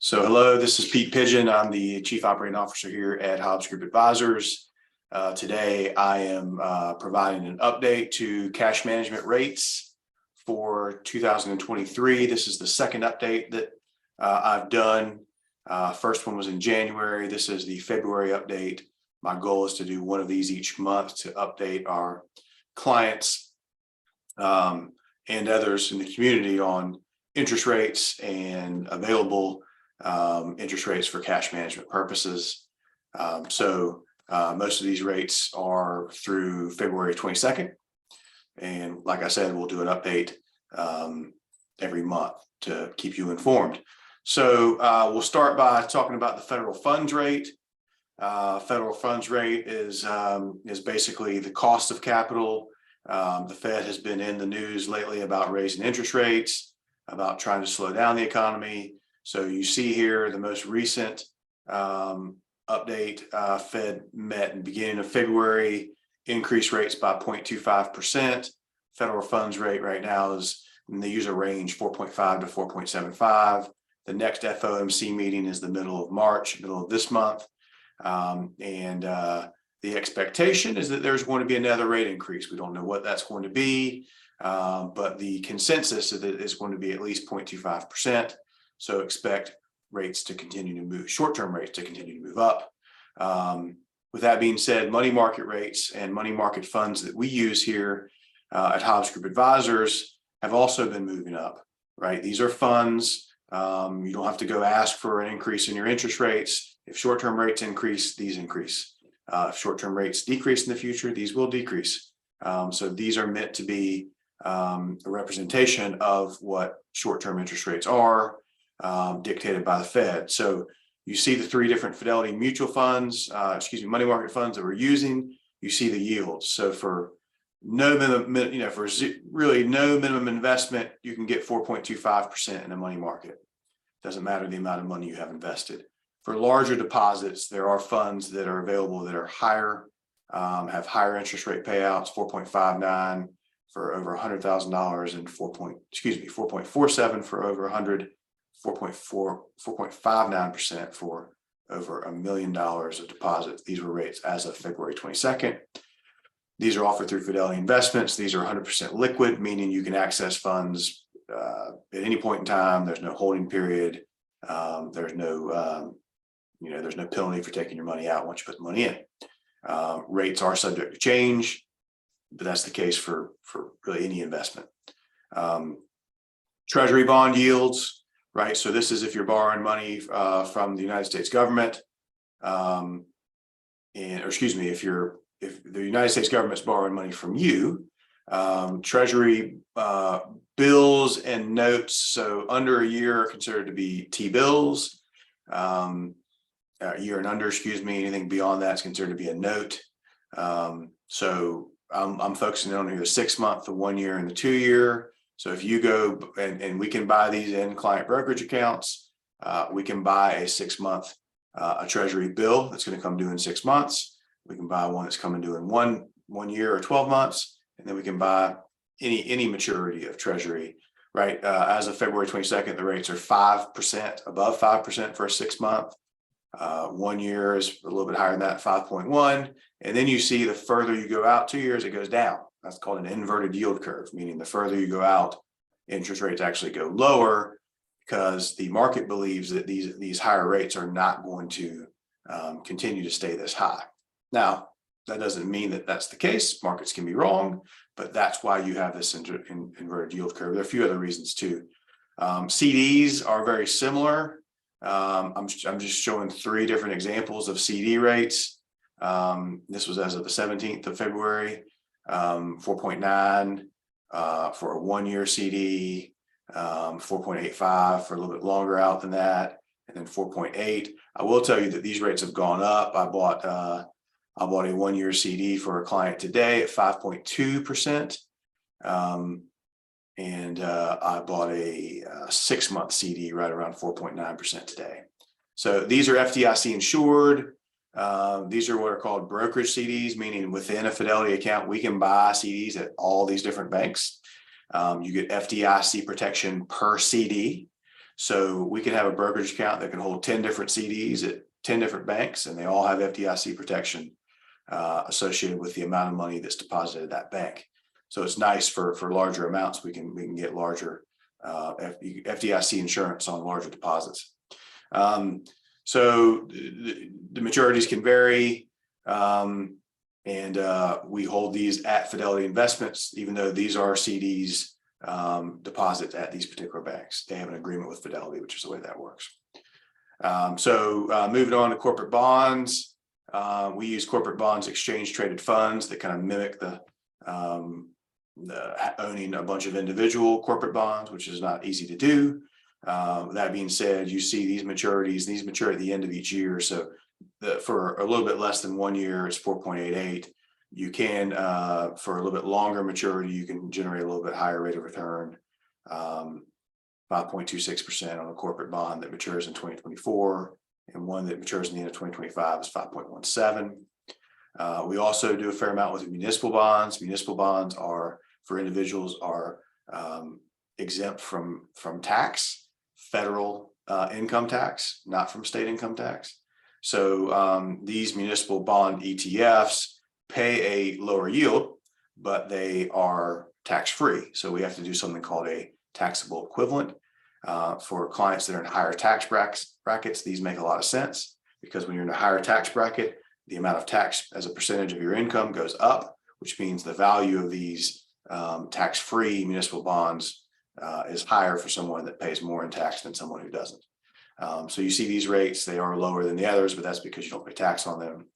So hello, this is Pete Pigeon. I'm the Chief Operating Officer here at Hobbs Group Advisors. Today, I am providing an update to cash management rates for 2023. This is the second update that I've done. First one was in January. This is the February update. My goal is to do one of these each month to update our clients and others in the community on interest rates and available interest rates for cash management purposes. Most of these rates are through February 22nd. And like I said, we'll do an update every month to keep you informed. So we'll start by talking about the federal funds rate. Federal funds rate is basically the cost of capital. The Fed has been in the news lately about raising interest rates, about trying to slow down the economy. So you see here the most recent update, Fed met in the beginning of February, increased rates by 0.25%. Federal funds rate right now is, and they use a range 4.5 to 4.75. The next FOMC meeting is the middle of March, middle of this month. The expectation is that there's going to be another rate increase. We don't know what that's going to be, but the consensus is that it's going to be at least 0.25%. So expect rates to continue to move, short-term rates to continue to move up. With that being said, money market rates and money market funds that we use here at Hobbs Group Advisors have also been moving up, right? These are funds. You don't have to go ask for an increase in your interest rates. If short-term rates increase, these increase. If short-term rates decrease in the future, these will decrease. So these are meant to be a representation of what short-term interest rates are, dictated by the Fed. So you see the three different Fidelity mutual funds, money market funds that we're using. You see the yields. So for no minimum, for really no minimum investment, you can get 4.25% in a money market. Doesn't matter the amount of money you have invested. For larger deposits, there are funds that are available that are higher, have higher interest rate payouts, 4.59 for over $100,000 and 4.47 for over 100. 4.59% for over $1 million of deposits. These were rates as of February 22nd. These are offered through Fidelity Investments. These are 100% liquid, meaning you can access funds at any point in time. There's no holding period. There's no penalty for taking your money out once you put the money in. Rates are subject to change, but that's the case for really any investment. Treasury bond yields. Right. So this is if you're borrowing money from the United States government, if the United States government's borrowing money from you, Treasury bills and notes. So under a year are considered to be T-bills. A year and under, anything beyond that is considered to be a note. So I'm focusing on here the 6 month, the 1 year, and the 2 year. So if you go and we can buy these in client brokerage accounts, we can buy a 6 month a Treasury bill that's going to come due in 6 months. We can buy one that's coming due in one year or 12 months, and then we can buy any maturity of Treasury. Right, as of February 22nd, the rates are 5%, above 5% for a 6 month. 1 year is a little bit higher than that, 5.1. And then you see the further you go out 2 years, it goes down. That's called an inverted yield curve, meaning the further you go out, interest rates actually go lower because the market believes that these higher rates are not going to continue to stay this high. Now, that doesn't mean that that's the case. Markets can be wrong, but that's why you have this inverted yield curve. There are a few other reasons too. CDs are very similar. I'm just showing 3 different examples of CD rates. This was as of the 17th of February. 4.9 for a 1 year CD, 4.85 for a little bit longer out than that, and then 4.8. I will tell you that these rates have gone up. I bought a 1 year CD for a client today at 5.2%, and I bought a 6 month CD right around 4.9% today. So these are FDIC insured. These are what are called brokerage CDs, meaning within a Fidelity account, we can buy CDs at all these different banks. You get FDIC protection per CD. So we can have a brokerage account that can hold 10 different CDs at 10 different banks, and they all have FDIC protection associated with the amount of money that's deposited at that bank. So it's nice for larger amounts. We can get larger FDIC insurance on larger deposits. So the maturities can vary, and we hold these at Fidelity Investments, even though these are CDs deposits at these particular banks. They have an agreement with Fidelity, which is the way that works. Moving on to corporate bonds. We use corporate bonds exchange traded funds that kind of mimic the owning a bunch of individual corporate bonds, which is not easy to do. That being said, you see these maturities, these mature at the end of each year. So for a little bit less than 1 year, it's 4.88. You can, for a little bit longer maturity, you can generate a little bit higher rate of return, 5.26% on a corporate bond that matures in 2024, and one that matures in the end of 2025 is 5.17. We also do a fair amount with municipal bonds. Municipal bonds are, for individuals, are exempt from tax, federal income tax, not from state income tax. So these municipal bond ETFs pay a lower yield, but they are tax-free. So we have to do something called a taxable equivalent. For clients that are in higher tax brackets, these make a lot of sense, because when you're in a higher tax bracket, the amount of tax as a percentage of your income goes up, which means the value of these tax-free municipal bonds is higher for someone that pays more in tax than someone who doesn't. So you see these rates, they are lower than the others, but that's because you don't pay tax on them.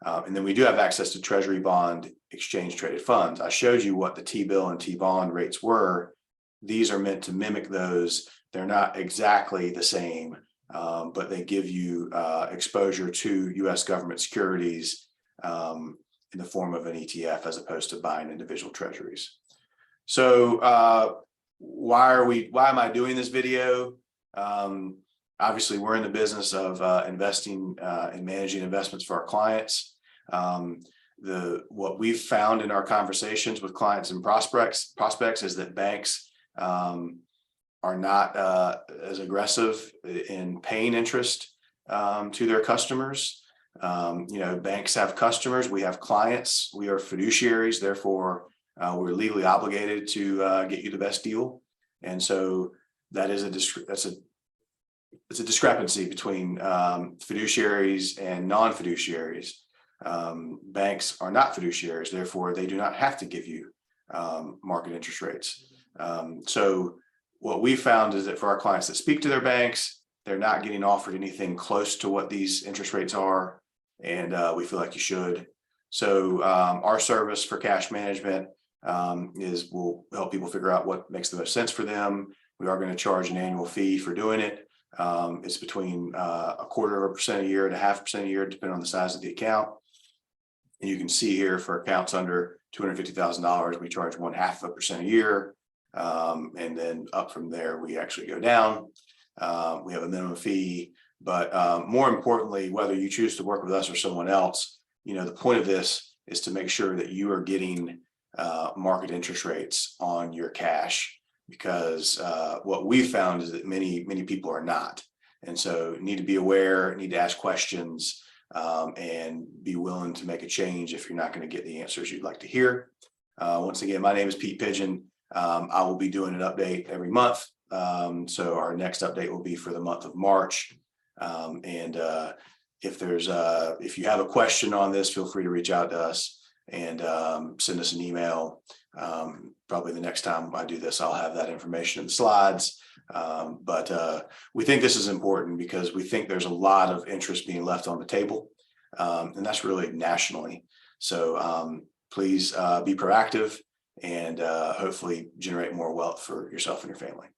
And then we do have access to treasury bond exchange traded funds. I showed you what the T-bill and T-bond rates were. These are meant to mimic those. They're not exactly the same, but they give you exposure to U.S. government securities in the form of an ETF, as opposed to buying individual treasuries. So why am I doing this video? Obviously, we're in the business of investing and managing investments for our clients. What we've found in our conversations with clients and prospects is that banks are not as aggressive in paying interest to their customers. Banks have customers, we have clients, we are fiduciaries, therefore we're legally obligated to get you the best deal. And so that is it's a discrepancy between fiduciaries and non-fiduciaries. Banks are not fiduciaries, therefore they do not have to give you market interest rates. So what we found is that for our clients that speak to their banks, they're not getting offered anything close to what these interest rates are, and we feel like you should. So our service for cash management we'll help people figure out what makes the most sense for them. We are going to charge an annual fee for doing it. It's between 0.25% a year and 0.5% a year, depending on the size of the account. And you can see here for accounts under $250,000, we charge 0.5% a year. And then up from there, we actually go down. We have a minimum fee, but more importantly, whether you choose to work with us or someone else, the point of this is to make sure that you are getting market interest rates on your cash, because what we've found is that many people are not. And so need to be aware, need to ask questions, and be willing to make a change if you're not going to get the answers you'd like to hear. Once again, my name is Pete Pigeon. I will be doing an update every month. So our next update will be for the month of March. If you have a question on this, feel free to reach out to us and send us an email. Probably the next time I do this, I'll have that information in the slides. But we think this is important because we think there's a lot of interest being left on the table, and that's really nationally. So please be proactive and hopefully generate more wealth for yourself and your family.